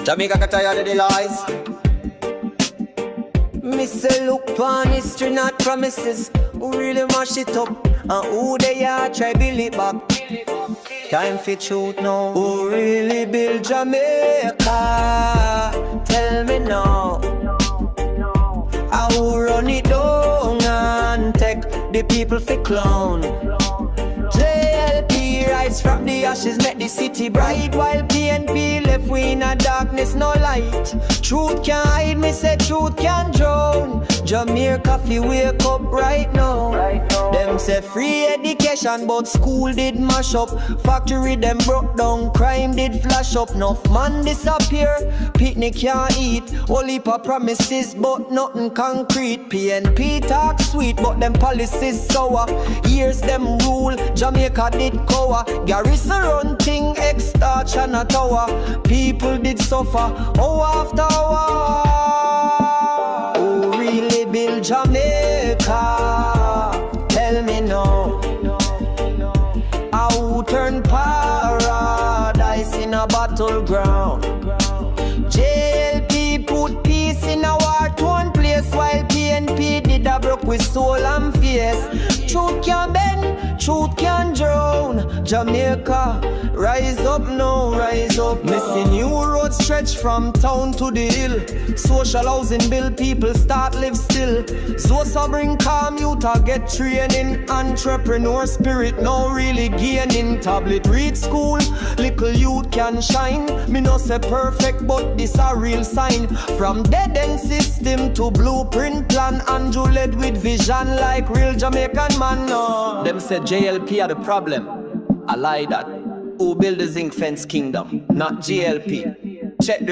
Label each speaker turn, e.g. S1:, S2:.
S1: Jamaica got tired of the lies. Me say look on history, not promises. Who really mash it up? And who they are, try build it back. Time for truth now. Who really build Jamaica? Tell me now. Who run it down and take the people for clown? JLP rise from the ashes, make the city bright, while PNP left we in a darkness, no light. Truth can't hide, me say truth can't drown. Jamaica fi wake up right now. Them say free education, but school did mash up. Factory them broke down, crime did flash up. Enough man disappear, picnic can't eat. Whole heap of promises, but nothing concrete. PNP talk sweet, but them policies sour. Years them rule, Jamaica did cover. Garrison run thing, extortion a tower. People did suffer, hour after hour. Who really build Jamaica? Tell me now. Who turn paradise in a battleground? JLP put peace in a war-torn place, while PNP did a broke with soul and face. Truth can bend, truth can drown. Jamaica, rise up now, rise up. Missing new roads stretch from town to the hill. Social housing bill, people start live still. Zosa bring calm, youth a get training. Entrepreneur spirit now really gaining. Tablet read school, little youth can shine. Me no say perfect, but this a real sign. From dead end system to blueprint plan. Andrew led with vision like real Jamaican man. No. Them say JLP are the problem. I lie that. Who build the zinc fence kingdom? Not JLP. Check the